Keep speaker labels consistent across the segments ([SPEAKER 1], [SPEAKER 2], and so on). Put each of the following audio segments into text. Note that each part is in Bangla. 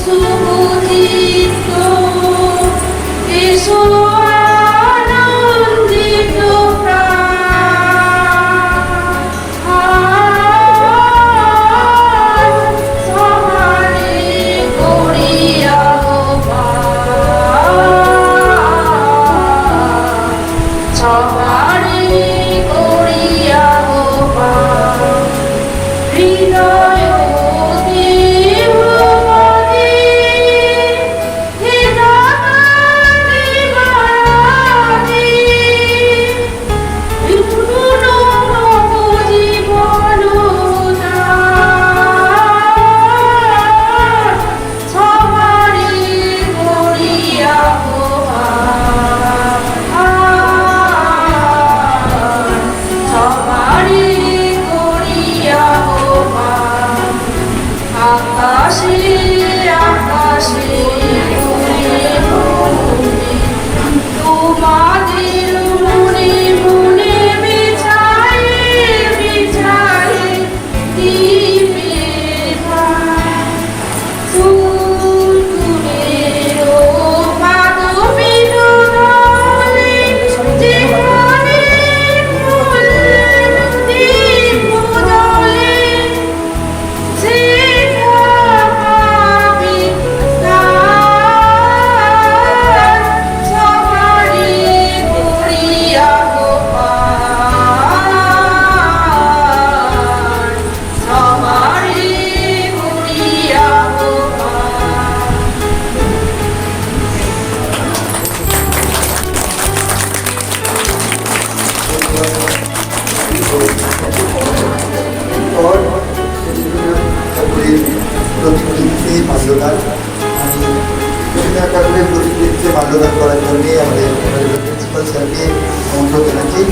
[SPEAKER 1] সুবুধিত এসো আনন্দিত প্রাণ সবারে করিয়া সবারে করিয়া হৃদয়
[SPEAKER 2] বাল্যকাল আমি রবীন্দ্রনাথ ঠাকুরের প্রতিকৃতিতে বাল্যকাল করার জন্যে আমাদের প্রিন্সিপাল স্যারকে অনুরোধ জানাচ্ছি।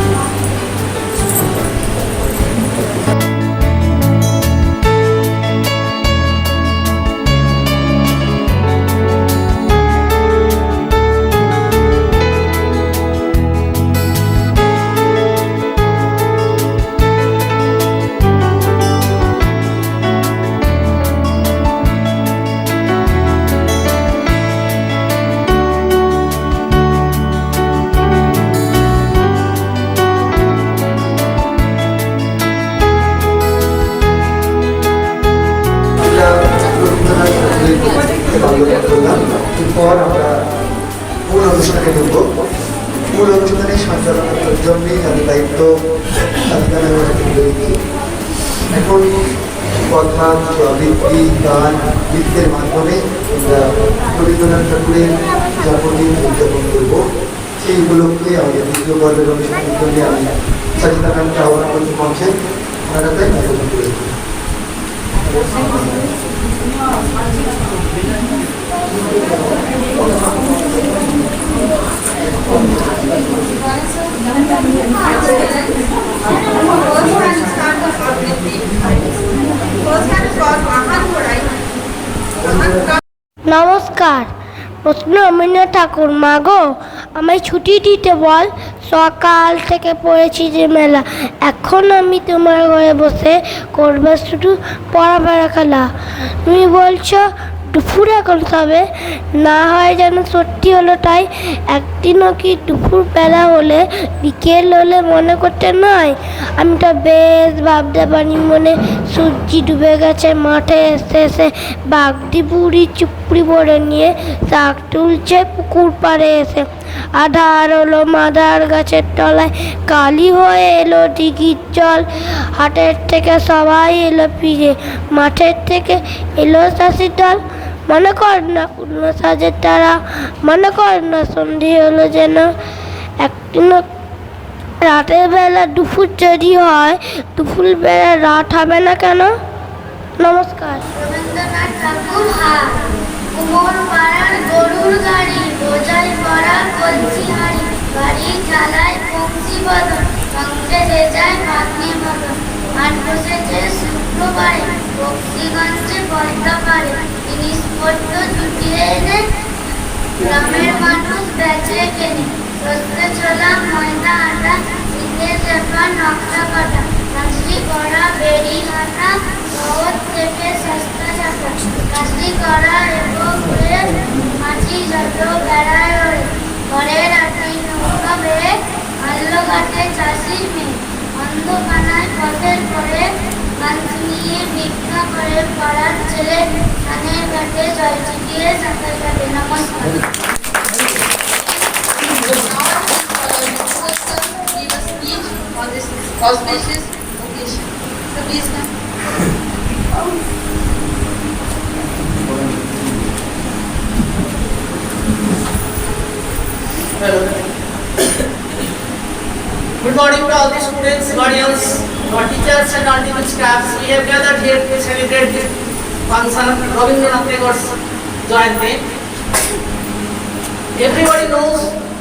[SPEAKER 2] এরপর আমরা মূল অনুষ্ঠানে ঢুকবো। মূল অনুষ্ঠানে সঞ্চালনার জন্যে আমি দায়িত্ব এখন কথা, আবৃত্তি, গান, নৃত্যের মাধ্যমে আমরা রবীন্দ্রনাথ ঠাকুরের জন্মদিন উদযাপন করবো। সেই উপলক্ষে আমাদের দ্বিতীয় পর্বের অনুষ্ঠানের জন্য আমি সাজিদা ম্যামকে আহ্বান করতে পৌঁছেন। ওনারা তাই আয়োজন করেছেন।
[SPEAKER 3] নমস্কার। প্রশ্ন রবীন্দ্রনাথ ঠাকুর, মা গো আমায় ছুটি দিতে বল, সকাল থেকে পড়েছি যে মেলা, এখন আমি তোমার ঘরে বসে করবে শুধু পড়া খেলা। তুমি বলছো দুপুর এখন সবে, না হয় যেন সত্যি হলো তাই। একদিনও কি দুপুর বেলা হলে বিকেল হলে মনে করতে নয়? আমি তো বেশ ভাবতে পারি মনে সূর্যি ডুবে গেছে মাঠে এসে বাগদি বুড়ি চুপড়ি ভরে নিয়ে শাক তুলছে পুকুর পাড়ে এসে। আধার হলো মাদার গাছের তলায়, কালি হয়ে এলো দিঘির জল। হাটের থেকে সবাই এলো ফিরে, মাঠের থেকে এলো শাসির দল। মনে কর না কোনো সাজের তারা, মনে কর না সন্ধে হলো যেন। একদিন রাতের বেলা দুপুর যদি হয়, দুপুর বেলা রাত হবে না কেন? নমস্কার।
[SPEAKER 4] রবীন্দ্রনাথ ঠাকুর। কুমোর পাড়ার গরুর গাড়ি, বোঝাই করা কলসি হাড়ি, গাড়ি চালায় পঙ্ক্তি বদন, সঙ্গে যে যায় ভাগ্নে মদন। হাট বসেছে শুক্রবারে, বক্সিগঞ্জে পদ্মা পারে, জিনিসপত্র জুটিয়ে এনে গ্রামের মানুষ বেচে কেনে। সস্তে ছোলা, ময়দা, আটা, শীতের রেফা, নকশা কাটা, কাশি করা বেরি হানা শহর থেকে সস্তা ছাতা কাশি করা এবং ঘুরে মাছি যত বেড়ায় ওড়ে ঘরে রাখি নৌকা বেয়ে আল্লো ঘাটে চাষির মেয়ে অন্ধকানায় পথের পরে গান শুনিয়ে ভিক্ষা করে পাড়ার ছেলে ধানের ঘাটে জল ছিটিয়ে সাঁতার কাটে। নমস্কার।
[SPEAKER 1] Give a speech on this auspicious occasion. So please come.
[SPEAKER 5] Hello. Good morning to all the students, guardians, our teachers and all the staffs. We have gathered here to celebrate this function of Rabindranath Tagore's Jayanti. Everybody knows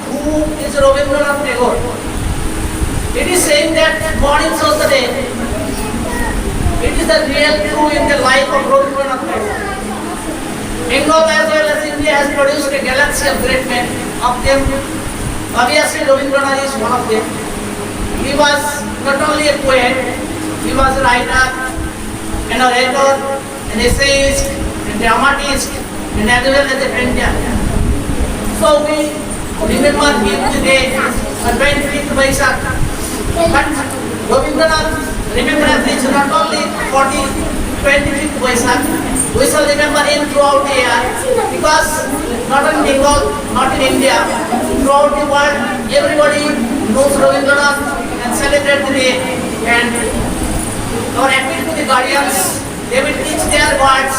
[SPEAKER 5] who is Rabindranath Tagore. It is saying that morning shows the day. It is the real true in the life of Rabindranath Tagore. Bengal as well as India has produced a galaxy of great men. Of them, obviously Rabindranath is one of them. He was not only a poet, he was a writer, an orator, an essayist, a dramatist, and as well as a painter. So we remember him today on 25th Vaisakh. But Rabindranath remembrance is not only for the 25th Vaisakh. We shall remember him throughout the year because not in Bengal, not in India, throughout the world, everybody knows Rabindranath and celebrate the day. And our appeal to the guardians, they will teach their words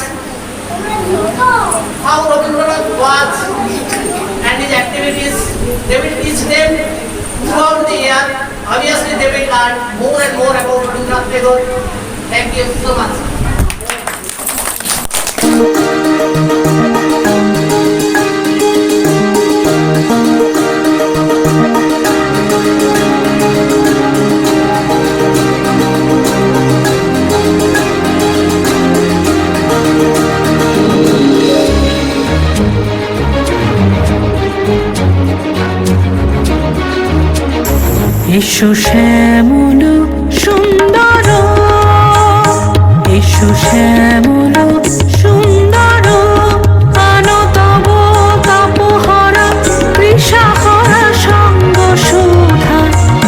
[SPEAKER 5] how Rabindranath was and his activities. They will teach them throughout the year. Obviously, they will learn more and more about Rabindranath Tagore. Thank you so much.
[SPEAKER 6] এসো শ্যামল সুন্দর, এসো শ্যামল সুন্দর, আনো তব কাপহরা কৃষাহরা সঙ্গ সুধা,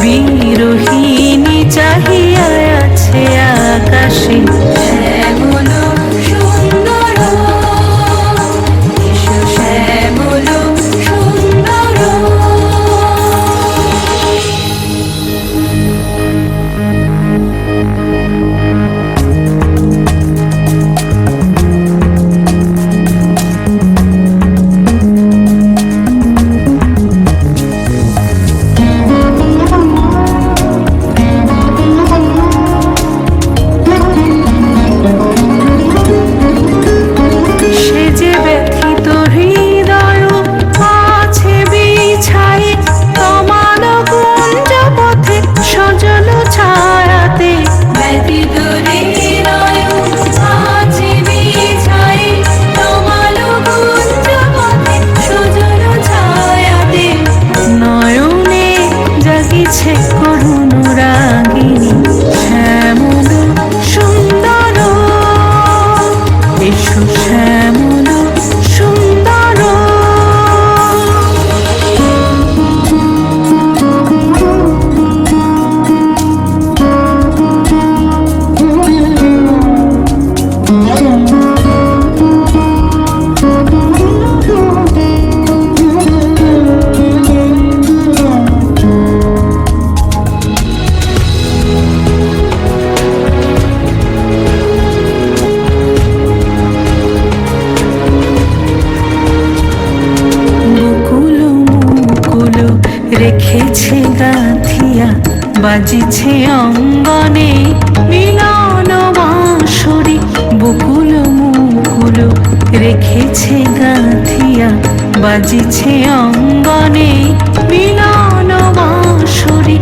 [SPEAKER 6] বিরোহিণী চাহিয়া আছে আকাশে। শ্যামল সুন্দর, এসো শ্যামল সুন্দর। রেখেছে গাঁথিয়া, বাজিছে অঙ্গনে মিলন বাঁশরি। বকুল মুকুল রেখেছে গাঁথিয়া, বাজিছে অঙ্গনে মিলন বাঁশরি।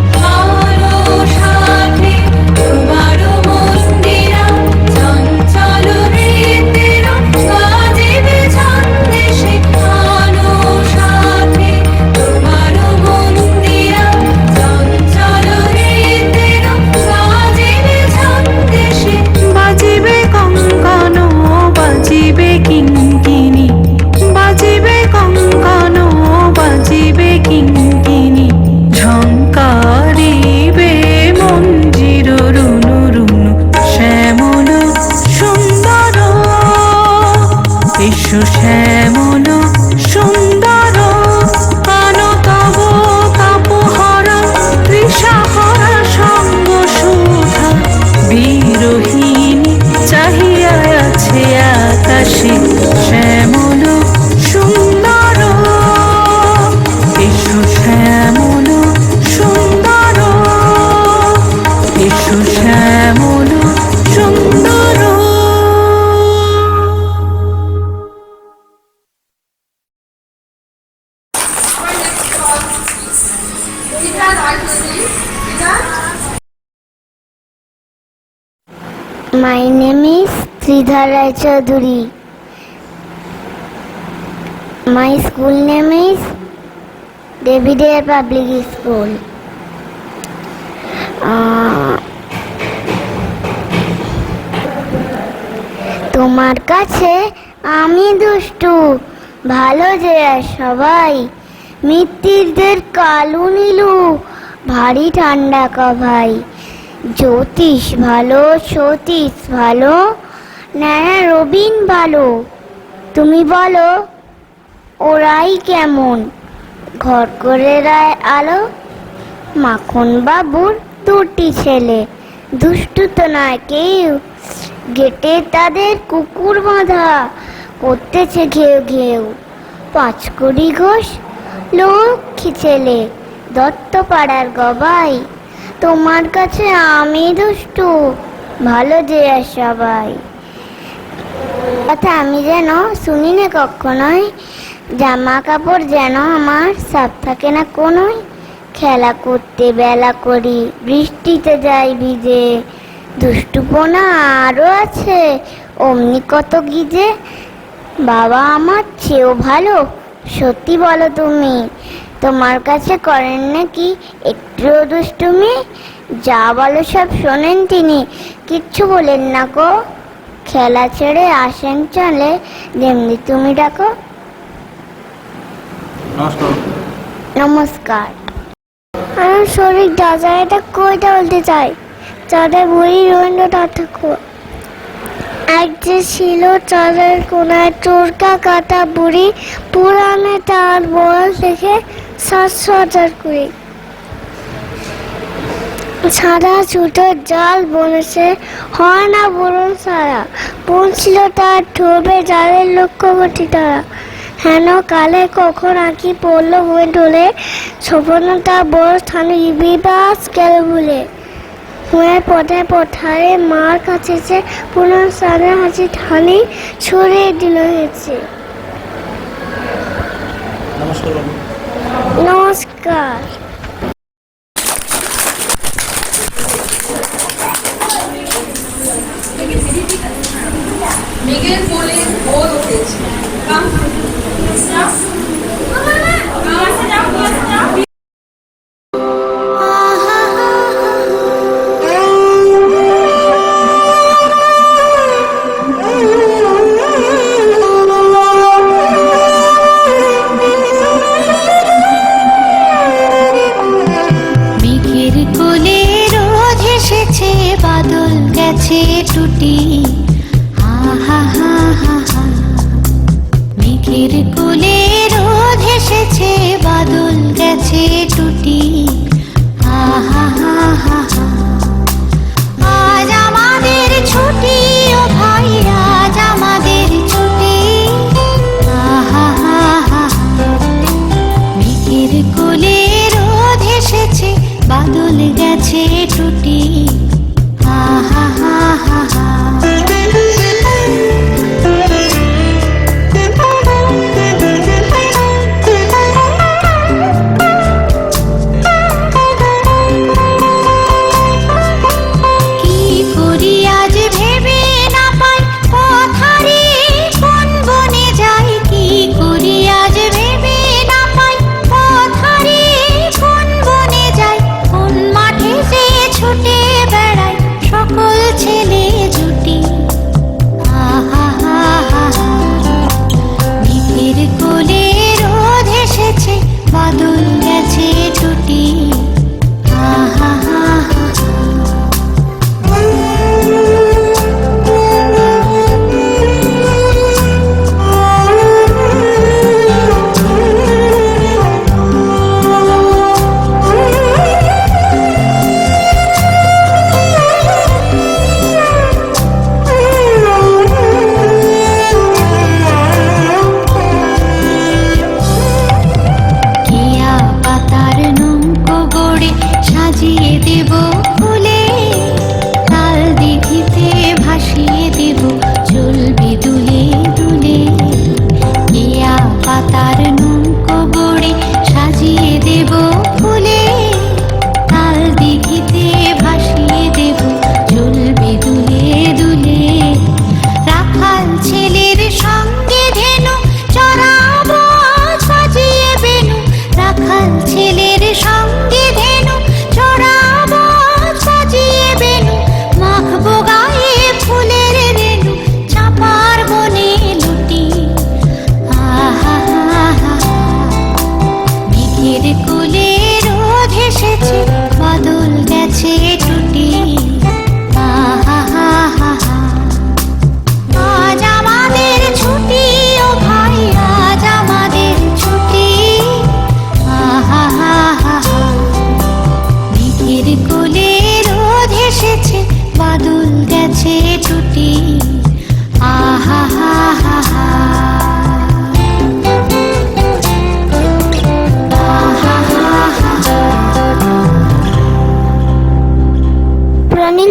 [SPEAKER 6] শ্যামল সুন্দর আনো তব তাপহরা তৃষাহরা সঙ্গ সুধা বিরোহিণী চাহিয়া আছে আকাশে শ্যামল সুন্দর এসো শ্যামল সুন্দর এসো শ্যামল সুন্দর।
[SPEAKER 3] My name is Sridhar Rai Chaudhuri. My school name is David Ayer Public School. তোমার কাছে আমি দুষ্টু, ভালো যে সবাই, মিত্তিরদের কালু নীলু, ভারী ঠান্ডা কভাই। জ্যোতিষ ভালো, সতীশ ভালো, নানা রবিন ভালো। তুমি বলো ওরাই কেমন? ঘর করে রায় আলো, মাখন বাবুর দুটি ছেলে, দুষ্টু তো নয় কেউ, গেটে তাদের কুকুর বাঁধা, করতেছে ঘেউ ঘেউ। পাঁচকড়ি ঘোষ লক্ষ্মী ছেলে, দত্তপাড়ার গবাই। তোমার কাছে আমি দুষ্টু, ভালো যে সবাই। কথা আমি যেন শুনি না কখনোই, জামা কাপড় যেন আমার সাফ থাকে না কোনোই। খেলা করতে বেলা করি, বৃষ্টিতে যাই ভিজে, দুষ্টুপনা আরও আছে অমনি কত গিজে। বাবা আমার চেয়েও ভালো, সত্যি বলো তুমি, তোমার কাছে করেন নাকি একটুও দুষ্টুমি? যা বলো সব শোনেন তিনি, কিচ্ছু বলেন না গো। খেলা ছেড়ে আসেন চলে, যেমনি তুমি ডাকো। নমস্কার। আমার শরীর দাদা এটা কইটা বলতে চাই, চাঁদের বুড়ি রবীন্দ্রনাথ ঠাকুর। এক যে ছিল চাঁদের কোনায় চোরকা কাটা বুড়ি, পুরাণে তার বয়স দেখে 700,000 সাদা ছুটোর জাল বনেছে, হয় না বরুণ সারা, বোন ছিল তার ঠোবে জালের লক্ষ্যবর্তী তারা। হেন কালে কখন আঁকি পড়লো বই ঢোলে, সফলতা বড় স্থানে বিবাস গেল ভুলে। হুঁয়ে পথে পথারে মার কাছে পুনঃ সারা হাসি ঠানি ছড়িয়ে দিল হয়েছে। নমস্কার।
[SPEAKER 1] মেঘের কোলে ভোর উঠেছে।
[SPEAKER 6] মেঘের কোলে রোজ এসেছে, বাদল গেছে টুটি, হা হা হা হা হা। মেঘের কোলে রোদ এসেছে, বাদল গেছে টুটি, হা হা হা হা হা। আজ আমাদের ছুটি ও ভাই, আজ আমাদের ছুটি, হা হা হা হা। মেঘের কোলে রোদ এসেছে, বাদল গেছে টুটি, হা হা হা হা হা। কি করি আজ ভেবে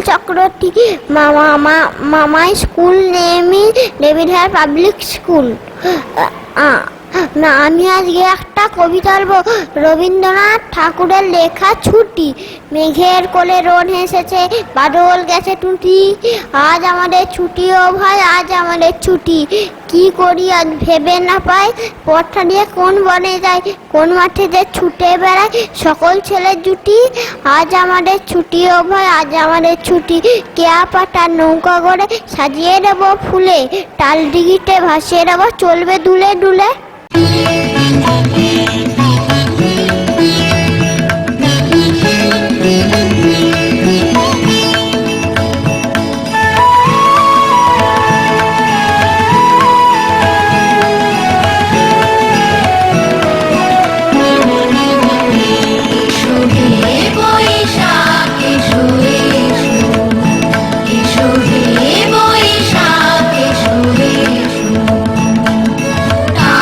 [SPEAKER 4] চক্রবর্তী, মামাই স্কুল নেমি ডেভিডহার পাবলিক স্কুল। না, আমি আজকে একটা কবিতা বলবো। রবীন্দ্রনাথ ঠাকুরের লেখা ছুটি। মেঘের কোলে রোদ হেসেছে, বাদল গেছে টুটি, আজ আমাদের ছুটি ও ভাই, আজ আমাদের ছুটি। কি করি আজ ভেবে না পাই, পথটা দিয়ে কোন বনে যায়, কোন মাঠে যে ছুটে বেড়ায় সকল ছেলের জুটি। আজ আমাদের ছুটি ও ভাই, আজ আমাদের ছুটি। কেয়া পাতা নৌকা করে সাজিয়ে দেবো ফুলে, টাল ডিগিতে ভাসিয়ে দেবো চলবে দুলে দুলে।
[SPEAKER 6] তা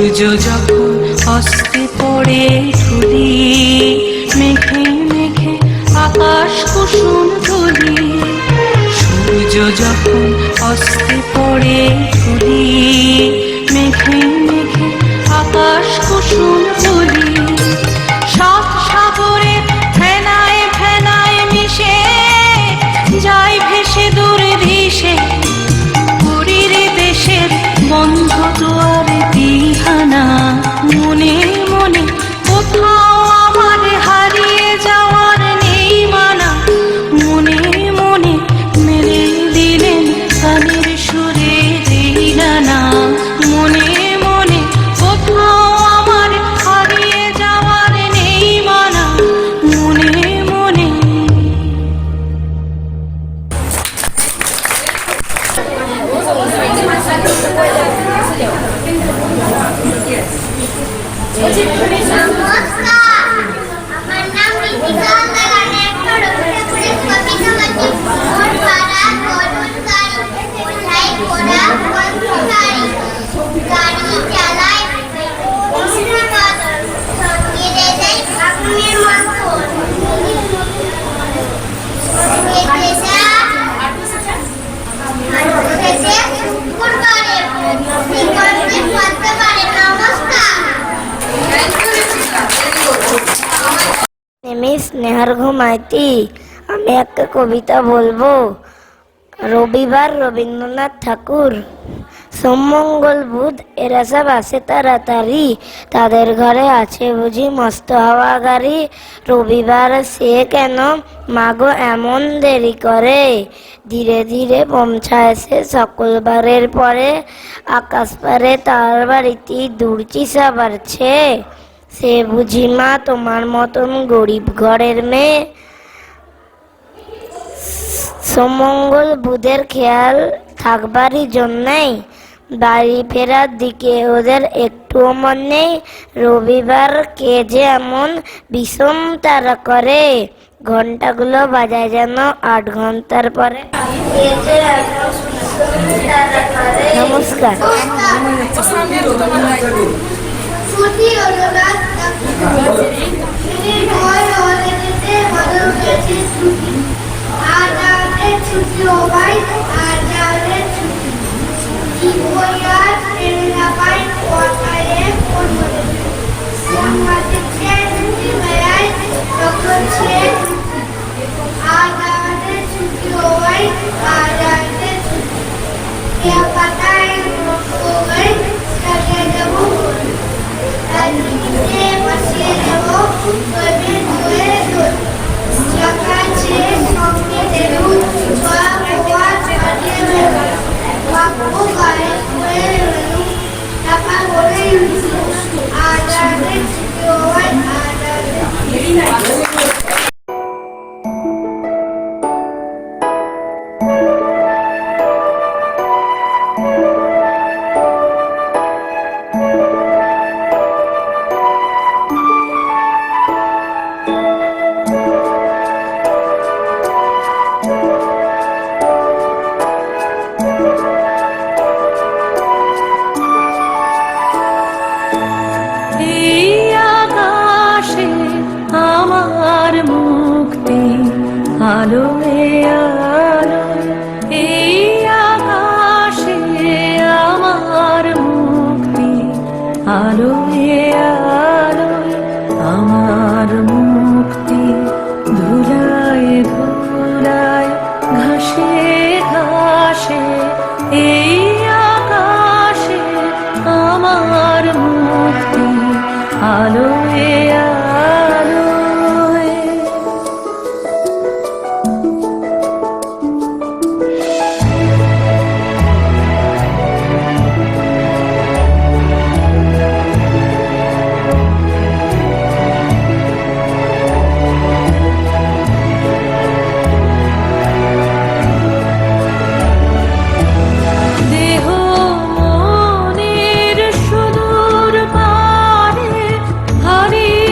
[SPEAKER 6] সূর্য যখন অস্তে পড়ে ধুলি, মেঘে মেঘে আকাশ কুসুম ধুলি। সূর্য যখন অস্তে পড়ে ধুলি, মেঘে মেঘে আকাশ কুসুম ধুলি। সাত সাগরে ফেনায় ফেনায় মিশে যাই ভেসে দূর ভেসে, পুরীর দেশের বন্ধ দুয়ারে দিহানা। মনে মনে কোথাও আমার হারিয়ে যাওয়ার নেই মানা। মনে মনে মেরে দিলেন গানের সুরে দিলানা। মনে মনে কোথাও আমার হারিয়ে যাওয়ার নেই মানা। মনে মনে
[SPEAKER 4] নমস্কার, আমার নাম ঋতিকা হালদার। আমি একটা রবীন্দ্রনাথের কবিতা বলছি। ওর পাড়া গরুর গাড়ি, কোথায় ঘোড়া পথচারী, গাড়ি চালায় কৃষ্ণপদ, সঙ্গে দেয় আগুনের মন্থর।
[SPEAKER 3] নেমে স্নেহার ঘুমাইতি। আমি একটা কবিতা বলবো। রবিবার রবীন্দ্রনাথ ঠাকুর। সোম মঙ্গল বুধ এরা সব আসে তাড়াতাড়ি, তাদের ঘরে আছে বুঝি মস্ত হাওয়া গাড়ি। রবিবার সে কেন মাগো এমন দেরি করে, ধীরে ধীরে পৌঁছায় সে সকল বারের পরে। আকাশ পারে তার বাড়িতে দূরচিসা বাড়ছে, সে বুঝি মা তোমার মতন গরিব ঘরের মেয়ে। সোমঙ্গল বুধের খেয়াল থাকবারই জন্যেই বাড়ি ফেরার দিকে ওদের একটুও মন নেই। রবিবার কে যে এমন বিষম তারা করে, ঘন্টাগুলো বাজায় যেন 8 ঘন্টার পরে। কে যে এমন বিষম তারা করে। নমস্কার।
[SPEAKER 4] ছুটি হলো না, ছুটি আর আমাদের ছুটি ও ভাই, আর আমাদের ছুটি কি বইয়ার প্রেরণা পাই কথায় পড়বে। আমাদের ছুটি বেড়ায় তখন সে আর আমাদের ছুটি ও ভাই, আর আমাদের ছুটি কে পাতায় ও ভাই কাকে দেবো, আর দিতে বসিয়ে দেবো তবে ধরে ধরে সকাছে সঙ্গে দেবুন ছড়া পোয়া ছাড়িয়ে বেরো বাক্য গায়ে করে বেরো টাকা করে আজাদে ছিটোয় আজাদে।
[SPEAKER 6] এই আকাশে আমার মুক্তি, আলোয় আলোয় এই আকাশে আমার মুক্তি, আলোয় আলোয় আমার মুক্তি। ধুলায় ধুলায় ঘাসে ঘাসে এই আকাশে আমার মুক্তি, আলোয় আলোয়। দেহ মনের সুদূর পারে হারিয়ে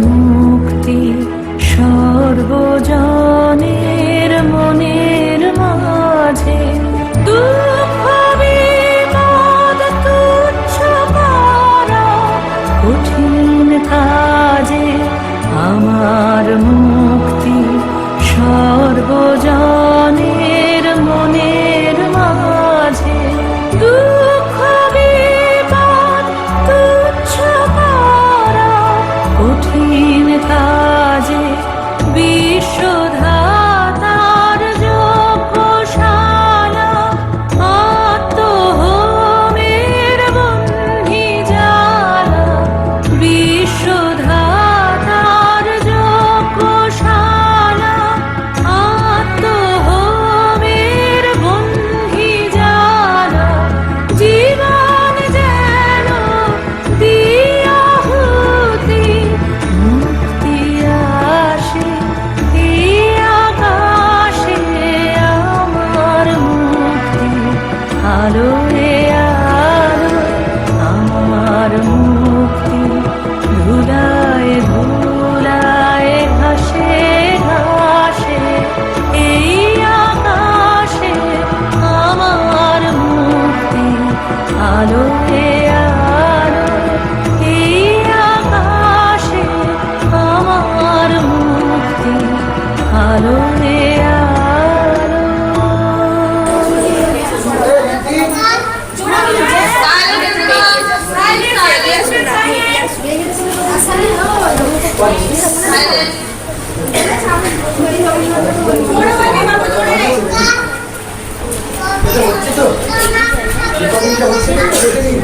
[SPEAKER 6] মুক্তি সর্বজনের মনের মাঝে। দুঃখ বিপদ তুচ্ছ করা কঠিন কাজে, আমার মুক্তি সর্বজনের মনের মাঝে। দুঃখ বিপদ তুচ্ছ করা কঠিন কাজে, বিশ্বধাতার যজ্ঞশালা আত্মহোমের বন্ধি জ্বালা। বিশ্বধাতার যজ্ঞশালা আত্মহোমের বন্ধি জ্বালা। জীবন যেন দিয়াহুতি, মুক্তি আসে এই আকাশে। আমার মুক্তি আলোয় আলো, আমার মুক্তি ধুলায় ধুলায় ঘাসে ঘাসে এই আকাশে। আমার মুক্তি আলোয় আলো এই আকাশে। আমার মুক্তি আলোয় আলো।
[SPEAKER 2] হচ্ছে তো রেকর্ডিংটা হচ্ছে না, দেখে নিন।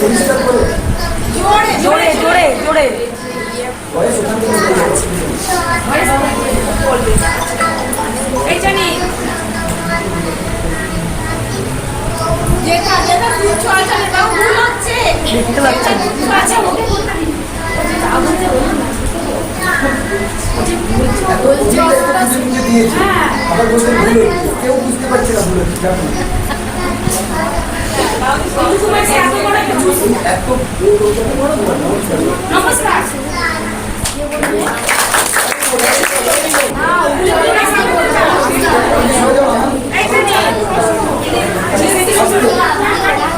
[SPEAKER 2] পরিষ্কার করে
[SPEAKER 1] জোরে জোরে জোরে
[SPEAKER 2] ভয়েস ওখান থেকে বেরিয়ে যাচ্ছে।
[SPEAKER 1] এই জানি যেটা যেটা তুই চল চল এটা ভুল হচ্ছে দেখতে পাচ্ছি আচ্ছা ওকে বলতে দিন
[SPEAKER 2] দিয়েছি আবার বলতে ভুল হচ্ছে, কেউ বুঝতে পারছে না ভুল হচ্ছে। এত
[SPEAKER 1] নমস্কার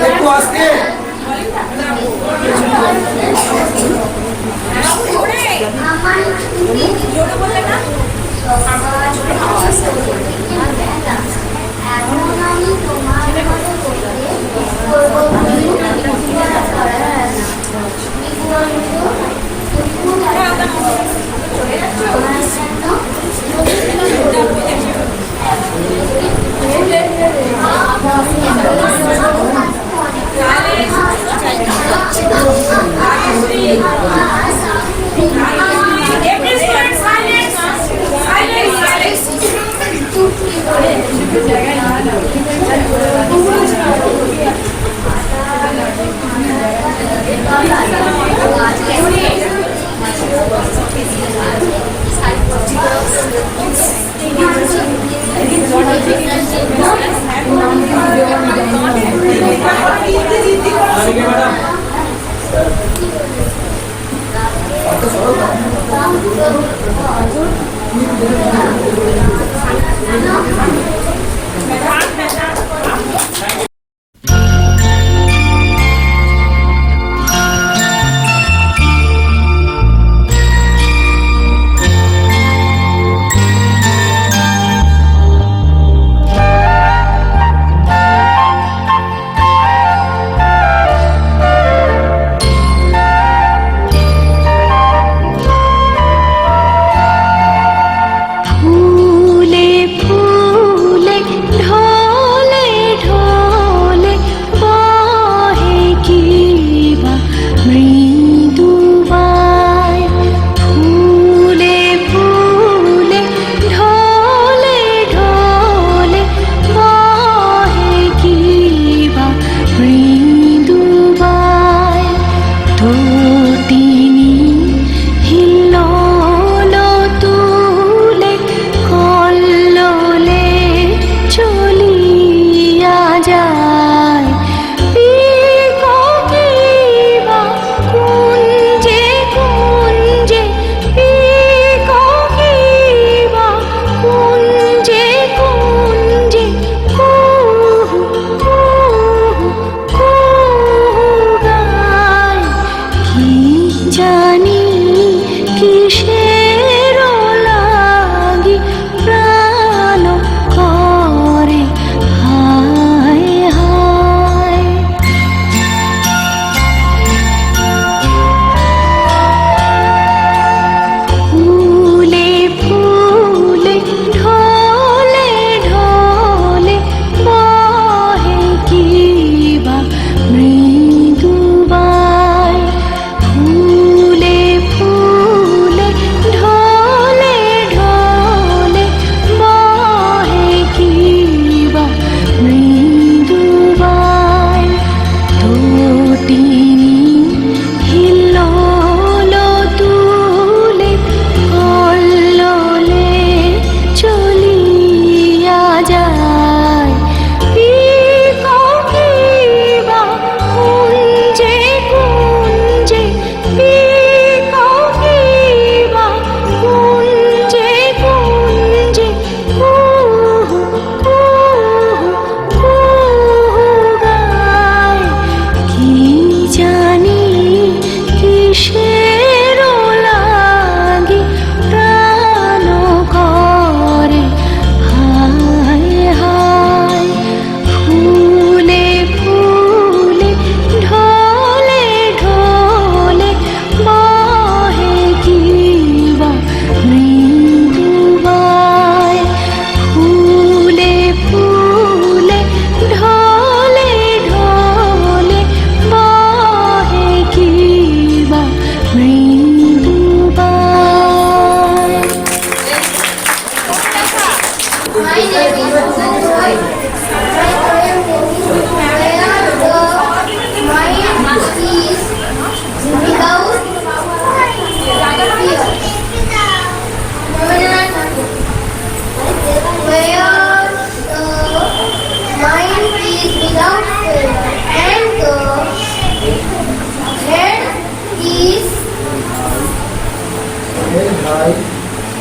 [SPEAKER 2] একটু আজকে
[SPEAKER 1] জোরে বললে না
[SPEAKER 4] এখন আমি তোমার মতো করতে করবো
[SPEAKER 6] তিনি হিল্লোল তুলে কল্লোলে চলিয়া যায় পিকাকিবা কুঞ্জে কুঞ্জে পিকাকিবা কুঞ্জে কুঞ্জে কুহু কুহু কুহু গায় কি জানি কিসের লাগি প্রাণ করে হায় হায় ফুলে ফুলে ঢলে ঢলে বহে কিবা মৃদুবায় ফুলে ফুলে ঢলে ঢলে বহে কিবা মৃদুবায়
[SPEAKER 4] My name is Roy. My poem is Where the Mind is Without Fear. Where the mind is without fear and the head is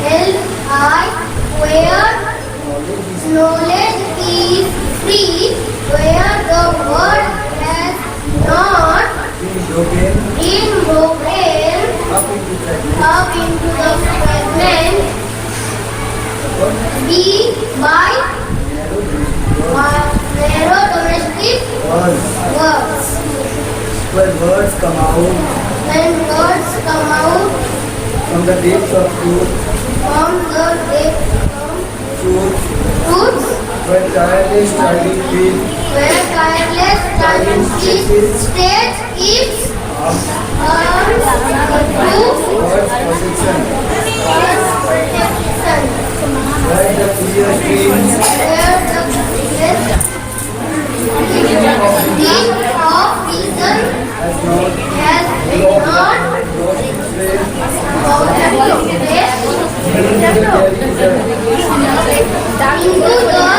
[SPEAKER 4] held high, where knowledge is free, where the world has not been broken up into the fragment be by narrow domestic words.
[SPEAKER 2] When words come out
[SPEAKER 4] When words come out
[SPEAKER 2] from the depths of truth,
[SPEAKER 4] from the depth of truth,
[SPEAKER 2] when tireless striving feet
[SPEAKER 4] where tireless striving state keeps arms improve
[SPEAKER 2] words possession,
[SPEAKER 4] words protection,
[SPEAKER 2] where the clear streams
[SPEAKER 4] where the deep of reason
[SPEAKER 2] has not
[SPEAKER 4] has been not
[SPEAKER 2] lost its way,
[SPEAKER 4] into the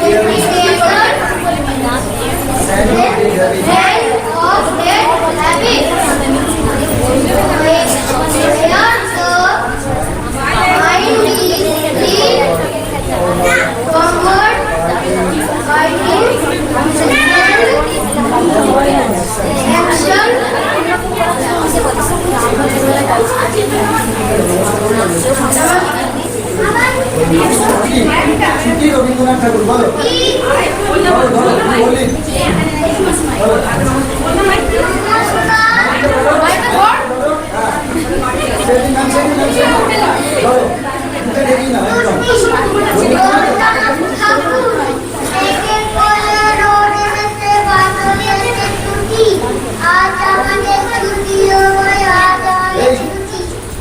[SPEAKER 4] irrigation
[SPEAKER 2] and not the heavy
[SPEAKER 4] hand of dead habit. Where the mind is free, forward, fighting,
[SPEAKER 2] ছুটি রবীন্দ্রনাথ ঠাকুর বলো ধরো ধরো বলি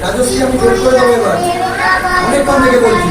[SPEAKER 2] রাজশ্রী আমি বের করে দেবো এবার অনেকক্ষণ থেকে বলছি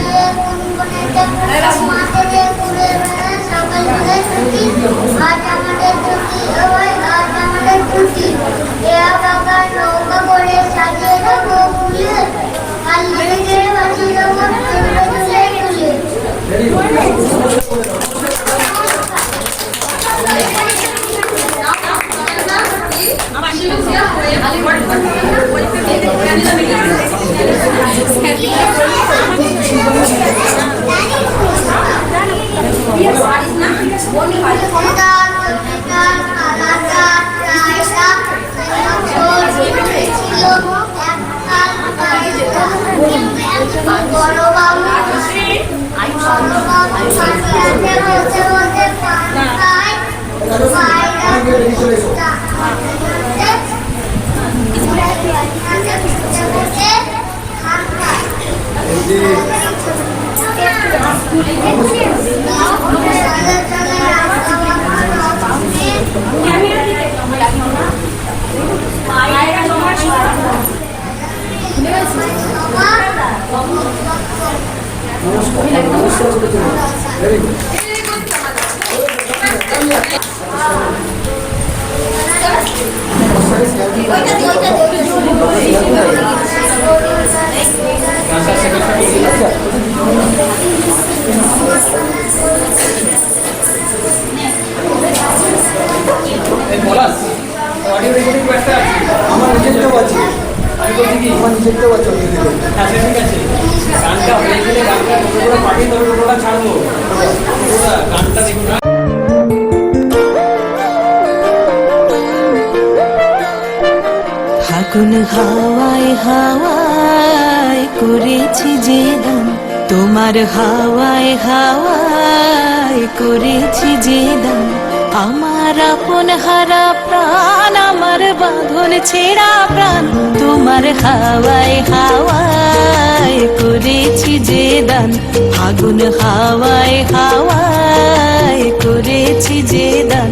[SPEAKER 2] Very good.
[SPEAKER 5] এই পলাশ অডিও রেকর্ডিং একটা আছে
[SPEAKER 2] আমার নিজেরটাও আছে,
[SPEAKER 5] আমি বলছি কি
[SPEAKER 2] আমার নিজেরটাও আছে অডিও রেকর্ডিং।
[SPEAKER 5] আচ্ছা ঠিক আছে গানটা হয়ে গেলে গানটা টোটোটা পাঠিয়ে তবে টোটোটা ছাড়বো টোটোটা গানটা দেখুন না
[SPEAKER 6] ফাগুন হাওয়ায় হাওয়ায় করেছি যে দান, তোমার হাওয়ায় হাওয়ায় করেছি যে দান। আমার আপন হারা প্রাণ, আমার বাঁধন ছেঁড়া প্রাণ, তোমার হাওয়ায় হাওয়ায় করেছি যে দান। ফাগুন হাওয়ায় হাওয়ায় করেছি যে দান।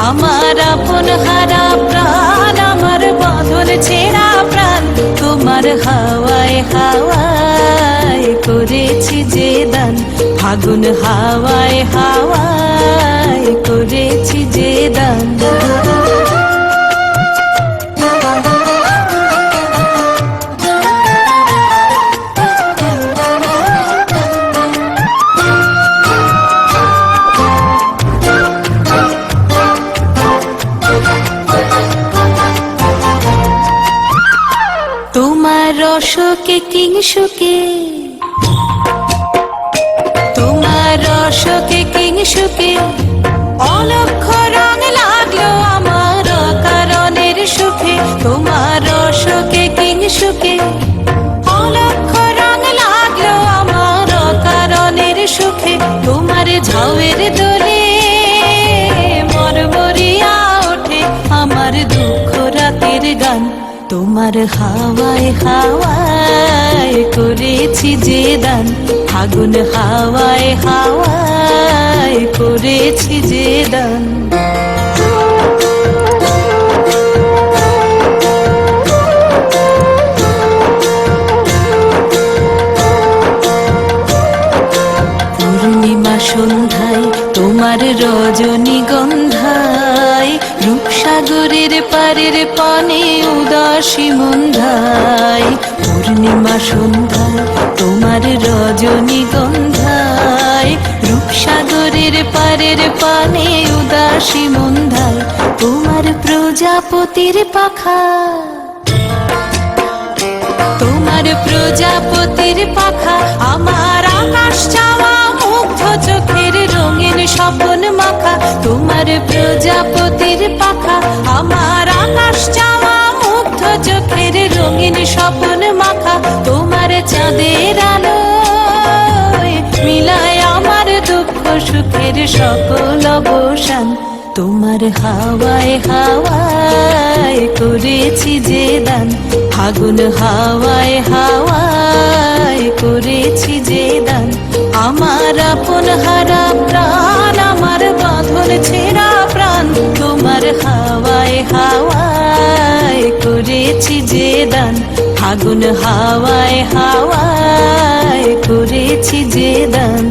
[SPEAKER 6] আমার আপন হারা প্রাণ, আমার বাঁধন ছেঁড়া প্রাণ, তোমার হাওয়ায় হাওয়ায় করেছি যে দান। ফাগুন হাওয়ায় হাওয়ায় করেছি যে দান। তোমার রসকে কিংসুকে, তোমার রসকে কিংসুকে অলক্ষ রং লাগলো আমার কারণের সুখে। তোমার রসকে কিংসুকে অলক্ষ রং লাগলো আমার কারণের সুখে। তোমার ঝাউয়ের দোলে মরমরিয়া ওঠে আমার দুঃখ রাতের গান। তোমার হাওয়ায় হাওয়ায় করেছি যে দান। ফাগুন হাওয়ায় হাওয়ায় করেছি যে দান। পূর্ণিমা সন্ধ্যায় তোমার রজনীগন্ধায়, রূপসাগরের পারের পানে উদাসী মন্ধায়। পূর্ণিমা সন্ধ্যায় তোমার রজনীগন্ধায়, রূপসাগরের পারের পানে উদাসী মন্ধায়। তোমার প্রজাপতির পাখা, তোমার প্রজাপতির পাখা আমার আকাশ চাওয়া মুগ্ধ চোখের রঙিন স্বপন মাখা। তোমার প্রজাপতির পাখা আমার আকাশ চাওয়া মুগ্ধ চোখের রঙিন স্বপন মাখা। তোমার চাঁদের আলো মিলায় আমার দুঃখ সুখের সকল অবসান। তোমার হাওয়ায় হাওয়ায় করেছি যে দান। ফাগুন হাওয়ায় হাওয়ায় করেছি যে দান। আমার আপন হারা প্রাণ, আমার বাঁধন ছেঁড়া প্রাণ, তোমার হাওয়ায় হাওয়ায় করেছি যে দান। ফাগুন হাওয়ায় হাওয়ায় করেছি যে দান।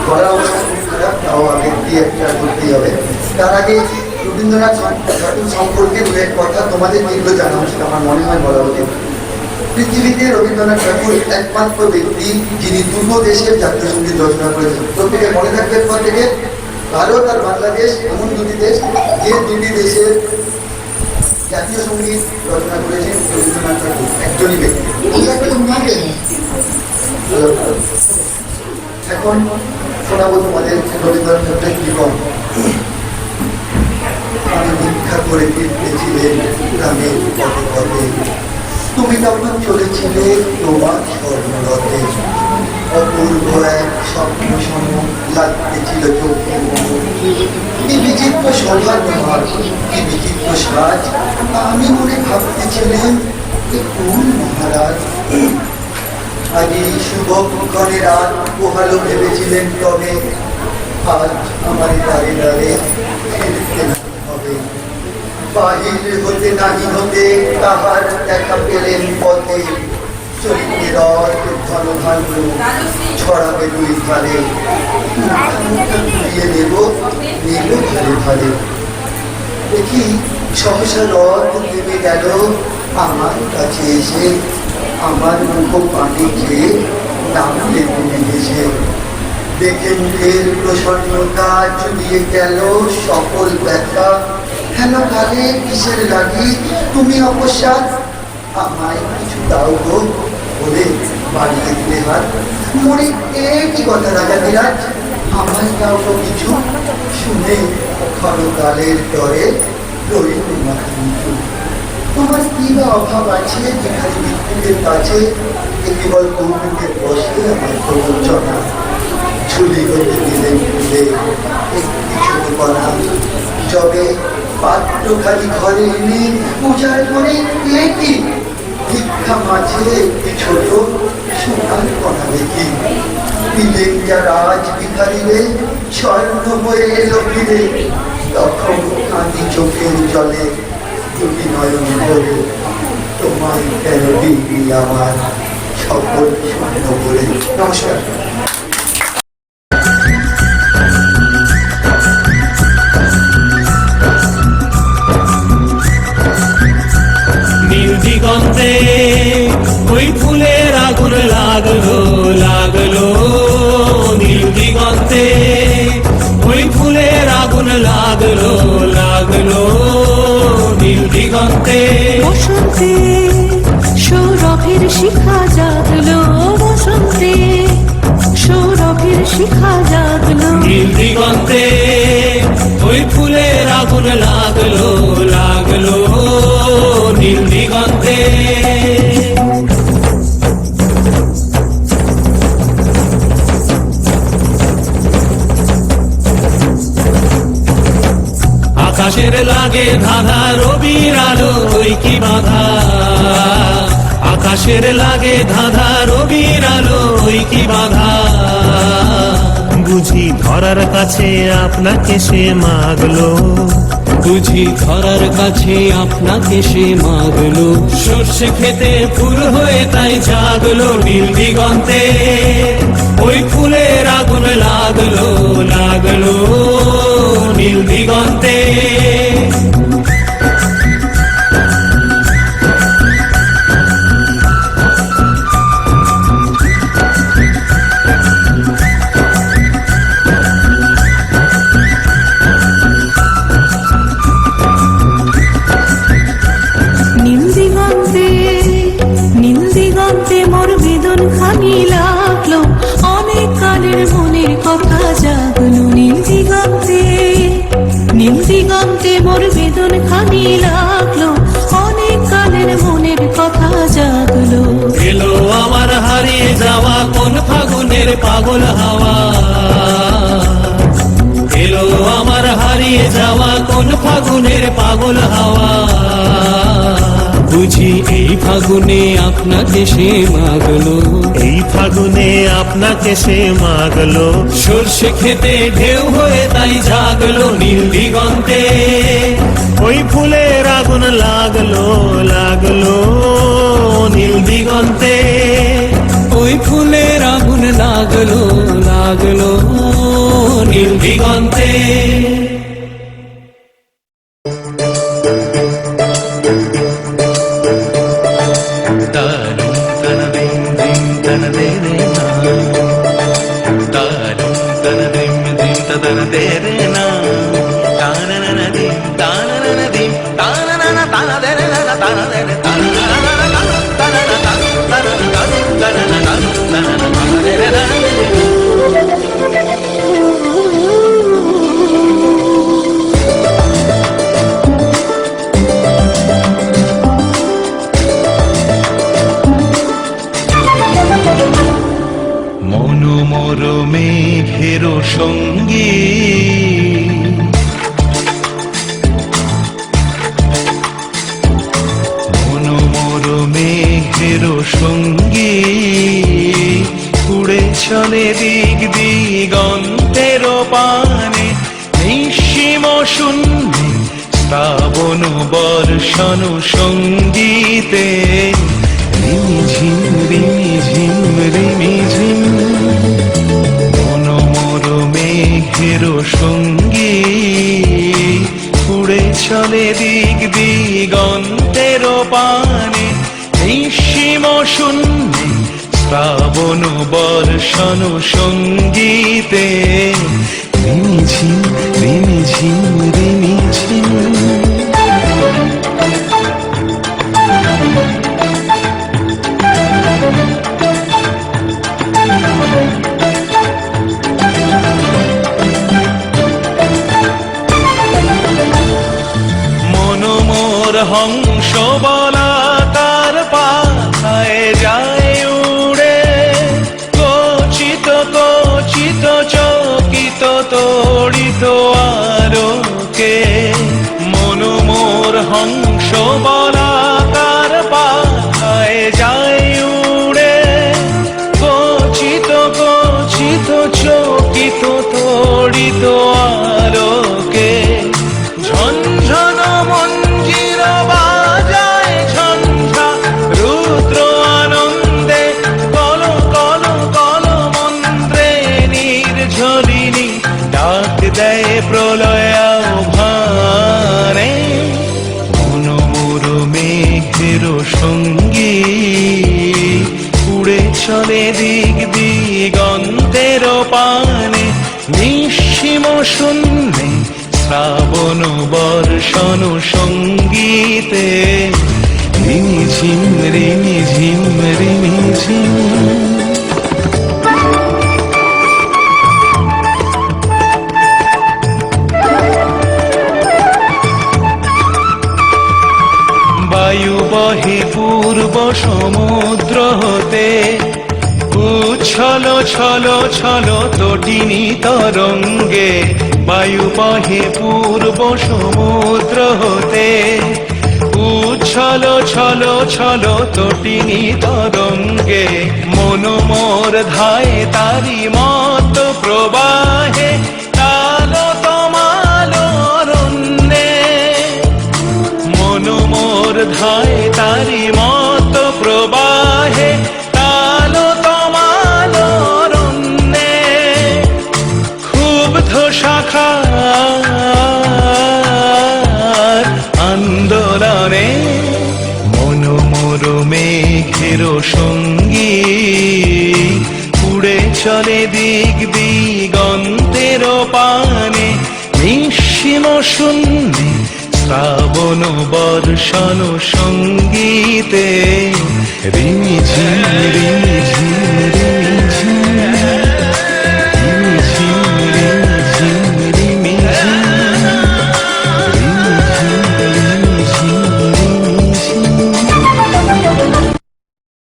[SPEAKER 2] পড়া অবস্থা খুব খারাপ, তাও আগে দিয়ে একটা করতেই হবে। তার আগে রবীন্দ্রনাথ ঠাকুর সম্পর্কে দু এক কথা তোমাদের যেগুলো জানা উচিত আমার মনে হয় বলা উচিত। পৃথিবীতে রবীন্দ্রনাথ ঠাকুর একমাত্র ব্যক্তি যিনি দুটো দেশের জাতীয় সঙ্গীত রচনা করেছেন। প্রত্যেকে মনে থাকবে পর থেকে, ভারত আর বাংলাদেশ এমন দুটি দেশ যে দুটি দেশের জাতীয় সঙ্গীত রচনা করেছেন রবীন্দ্রনাথ ঠাকুর একজনই ব্যক্তি। এখন শোনাবো তোমাদের রবীন্দ্রনাথ ঠাকুরের জীবন। আমি ভিক্ষা করে ফিরতেছিলেন গ্রামের পথে পথে, তুমি তখন চলেছিলে তোমার স্বর্ণরথে। অপূর্ব এক স্বপ্ন সম লাগতেছিল চোখে। কি বিচিত্র শোভা তোমার, কি বিচিত্র সাজ, আমি মনে ভাবতেছিলেন কোন মহারাজ। আজ এই শুভক্ষণে রাত পোহালো ভেবেছিলেন তবে, আজ আমার দাঁড়ে দাঁড়ে ফিরতে হবে। বাহির হতে নাহি হতে তাহার দেখা পেলেন পথে, চলিতে রথ ঘন ভাঙল ছড়াবে দুই ধারে। ঘুরিয়ে নেব নেব ধারে ধারে। দেখি সহসা রথ নেমে গেল আমার কাছে এসে, আমার মুখ পানি খেয়ে নামলে তুমি দেশে। দেখে মুখের প্রসন্নতা চুলিয়ে গেল সকল ব্যথা। হেন কালে কিসের লাগি তুমি অপসাদ, আমায় কিছু দাও গো বলে বাড়িতে দিলে হাত। মনে কি কথা রাজা বিরাজ, আমায় দাও গো কিছু, শুনে ক্ষণকালের তরে রইল মাথা নিচু। তোমার কি বা অভাব আছে যেখানে মৃত্যুদের কাছে, কেবল কৌতুকের বসে আমার প্রবঞ্চনা। ঝুলি হতে দিলেন ফুলে একটি ছোট কণা, যবে পাত্র খালি ঘরে এনে পূজার করে কি ভিক্ষা মাঝে একটি ছোট সোনার কণা দেখি। দিলেন যা রাজ ভিখারিরে স্বর্ণ হয়ে এলো ফিরে, তখন কাঁদি চোখের জলে তুমি নয়ন ভরে। তোমায় কেন দিবি আমার সকল স্বপ্ন বলে। নমস্কার।
[SPEAKER 7] নীল দিগন্তে ওই ফুলের আগুন লাগলো লাগলো, নীল দিগন্তে ওই ফুলের আগুন লাগলো লাগলো, নীল দিগন্তে।
[SPEAKER 6] বসন্তে সৌরভের শিখা জাগলো, বসন্তে সৌরভের শিখা জাগলো,
[SPEAKER 7] নীল দিগন্তে ওই ফুলের আগুন লাগলো লাগলো, নীল দিগন্তে। আকাশের লাগে ধাঁধা রবির আলো ওই কি বাধা, আকাশের লাগে ধাঁধা রবির আলো ওই কি বাধা। বুঝি ধরার কাছে আপনাকে সে মাগলো, বুঝি ধরার কাছে আপনাকে সে মাগলো, সর্ষে খেতে ফুল হয়ে তাই জাগলো, নীল দিগন্তে ওই ফুলের আগুন লাগলো লাগলো, নীল দিগন্তে।
[SPEAKER 6] মোর বেদন খানি লাগলো, অনেক কালের মনের কথা জাগলো, নীল দিগন্তে নীল দিগন্তে মোর বেদন খানি লাগলো, অনেক কালের মনের কথা জাগলো।
[SPEAKER 7] এলো আমার হারিয়ে যাওয়া কোন ফাগুনের পাগল হাওয়া, এলো আমার হারিয়ে যাওয়া কোন ফাগুনের পাগল হাওয়া। বুঝি এই ফাগুনে আপনাকে সে মাগলো, এই ফাগুনে আপনাকে সে মাগলো, সর্ষে খেতে ঢেউ হয়ে তাই জাগলো, নীল দিগন্তে ওই ফুলের আগুন লাগলো লাগলো, নীল দিগন্তে ওই ফুলের আগুন লাগলো লাগলো, নীল দিগন্তে। মেঘের সঙ্গী মনোমর মেঘের সঙ্গী উড়ে চলে দিক দিগন্তের পানে, নিঃসীম শূন্যে শ্রাবণ বর্ষণ সঙ্গীতে, রিমিঝিম রিমিঝিম রিমিঝিম মনোমর মেঘের সঙ্গী উড়ে চলে দিক দিগন্তের পানে, নিঃসীম শূন্যে
[SPEAKER 8] শ্রাবণ বর্ষণ সঙ্গীতে রিমিঝিম রিমিঝিম রিমিঝিম। মনোমোর হংস বলাকার পাখায় যায় উড়ে, কচিত কচিত চকিত তড়িত আলোকে। মনোমোর হংস বলাকার পাখায় যায় উড়ে, কচিত কচিত চকিত তড়িত আলোকে। ঝনঝন মঞ্জির বাজায় ঝঞ্ঝা রুদ্র আনন্দে, কল কল কল মন্ত্রে নির্ঝরিণী ডাক দেয় প্রলয় আহ্বানে। মনোমোর মেঘের সঙ্গী উড়ে চলে দিক দিগন্তের পানে, নিঃসীম শূন্যে শ্রাবণ বর্ষণ সঙ্গীতে রিমিঝিম রিমিঝিম রিমিঝিম। বায়ু বহে পূর্ব সমুদ্র হতে, উচ্ছল ছল ছল তটিনী তরঙ্গে। বায়ু বহে পূর্ব সমুদ্র হতে, উচ্ছল ছল ছল তটিনী তরঙ্গে। মনোমোর ধায় তারি মত প্রবাহে, তাল তমাল অরণ্যে। মনোমোর ধায় তারি মত প্রবাহে, তাল তমাল অরণ্যে। ক্ষুব্ধ শাখার আন্দোলনে, মনোমোর মেঘের সঙ্গী উড়ে চলে দিক দিগন্তের পানে, নিঃসীম শূন্যে শ্রাবণ বর্ষণ সঙ্গীতে রিমিঝিম রিমিঝিম রিমিঝিম।